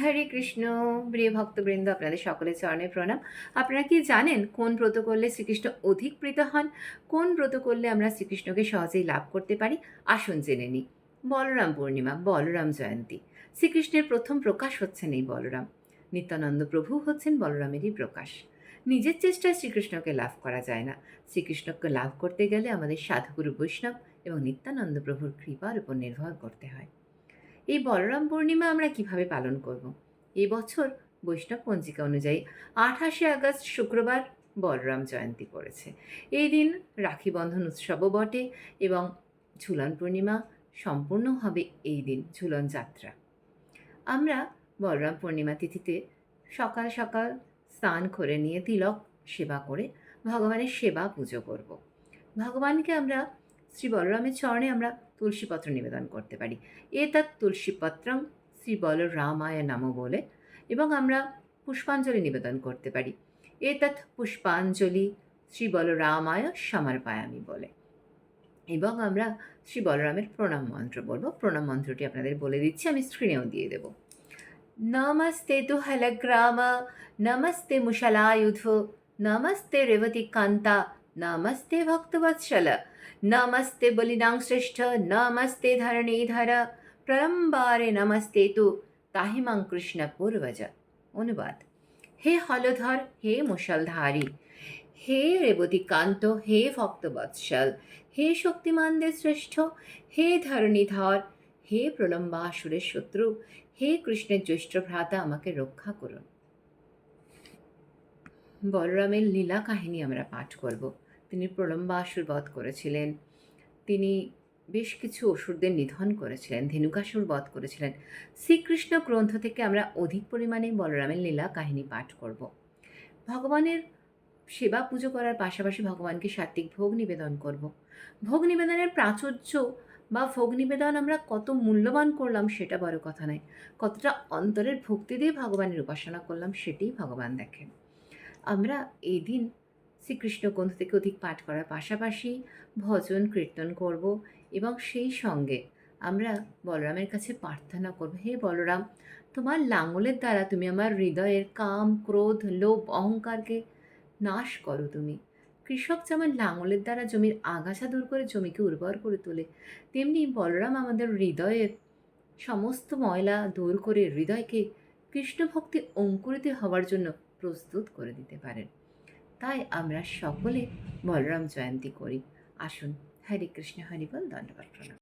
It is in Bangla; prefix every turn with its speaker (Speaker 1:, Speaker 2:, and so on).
Speaker 1: হরে কৃষ্ণ। প্রিয় ভক্তবৃন্দ, আপনাদের সকলের চরণে প্রণাম। আপনারা কি জানেন কোন ব্রত করলে শ্রীকৃষ্ণ অধিক প্রীত হন? কোন ব্রত করলে আমরা শ্রীকৃষ্ণকে সহজেই লাভ করতে পারি? আসুন জেনে নিই। বলরাম পূর্ণিমা, বলরাম জয়ন্তী। শ্রীকৃষ্ণের প্রথম প্রকাশ হচ্ছেন এই বলরাম। নিত্যানন্দ প্রভু হচ্ছেন বলরামেরই প্রকাশ। নিজের চেষ্টায় শ্রীকৃষ্ণকে লাভ করা যায় না। শ্রীকৃষ্ণকে লাভ করতে গেলে আমাদের সাধুগুরু বৈষ্ণব এবং নিত্যানন্দ প্রভুর কৃপার উপর নির্ভর করতে হয়। এই বলরাম পূর্ণিমা আমরা কিভাবে পালন করব? এবছর বৈষ্ণব পঞ্জিকা অনুযায়ী 28শে আগস্ট শুক্রবার বলরাম জয়ন্তী পড়েছে। এই দিন রাখি বন্ধন উৎসবও বটে এবং ঝুলন পূর্ণিমা সম্পূর্ণ হবে এই দিন, ঝুলন যাত্রা। আমরা বলরাম পূর্ণিমা তিথিতে সকাল সকাল স্নান করে নিয়ে তিলক সেবা করে ভগবানের সেবা পুজো করব। ভগবানকে আমরা শ্রী বলরামের চরণে আমরা তুলসীপত্র নিবেদন করতে পারি। এতৎ তুলসীপত্রং শ্রী বলরামায় নমঃ বলে, এবং আমরা পুষ্পাঞ্জলি নিবেদন করতে পারি। এতৎ পুষ্পাঞ্জলি শ্রী বলরামায় সমর্পয়ামি বলে, এবং আমরা শ্রী বলরামের প্রণাম মন্ত্র বলবো। প্রণাম মন্ত্রটি আপনাদের বলে দিচ্ছি, আমি স্ক্রিনেও দিয়ে দেব। নমস্তে তু হলগ্রাম, নমস্তে মুশলাयुध, নমস্তে রেবতী কান্তা, নমস্তে ভক্তবৎসল, নমস্তে বলিনাং শ্রেষ্ঠ, নমস্তে ধরণীধর, প্রলম্বারে নমস্তে তু তাহিমাং কৃষ্ণ পূর্বজ। অনুবাদ: হে হলধর, হে মুষলধারী, হে রেবতীকান্ত, হে ভক্তবৎসল, হে শক্তিমানদের শ্রেষ্ঠ, হে ধরণীধর, হে প্রলম্বাসুরের শত্রু, হে কৃষ্ণের জ্যৈষ্ঠ ভ্রাতা, আমাকে রক্ষা করুন। বলরামের লীলা কাহিনী আমরা পাঠ করব। তিনি প্রলম্বাসুর বধ করেছিলেন, তিনি বেশ কিছু অসুরদের নিধন করেছিলেন, ধেনুকাসুর বধ করেছিলেন। শ্রীকৃষ্ণ গ্রন্থ থেকে আমরা অধিক পরিমাণে বলরামের লীলা কাহিনী পাঠ করব। ভগবানের সেবা পুজো করার পাশাপাশি ভগবানকে সাত্ত্বিক ভোগ নিবেদন করব। ভোগ নিবেদনের প্রাচুর্য বা ভোগ নিবেদন আমরা কত মূল্যবান করলাম সেটা বড় কথা নয়, কতটা অন্তরের ভক্তি দিয়ে ভগবানের উপাসনা করলাম সেটাই ভগবান দেখেন। আমরা এই দিন শ্রীকৃষ্ণ গ্রন্থ থেকে অধিক পাঠ করার পাশাপাশি ভজন কীর্তন করব, এবং সেই সঙ্গে আমরা বলরামের কাছে প্রার্থনা করব, হে বলরাম, তোমার লাঙলের দ্বারা তুমি আমার হৃদয়ের কাম, ক্রোধ, লোভ, অহংকারকে নাশ করো। তুমি কৃষক যেমন লাঙলের দ্বারা জমির আগাছা দূর করে জমিকে উর্বর করে তোলে, তেমনি বলরাম আমাদের হৃদয়ের সমস্ত ময়লা দূর করে হৃদয়কে কৃষ্ণভক্তি অঙ্কুরিত হওয়ার জন্য প্রস্তুত করে দিতে পারেন। তাই আমরা সকলে বলরাম জয়ন্তী করি। আসুন, হরে কৃষ্ণ, হরি বল, দণ্ডবত প্রণাম।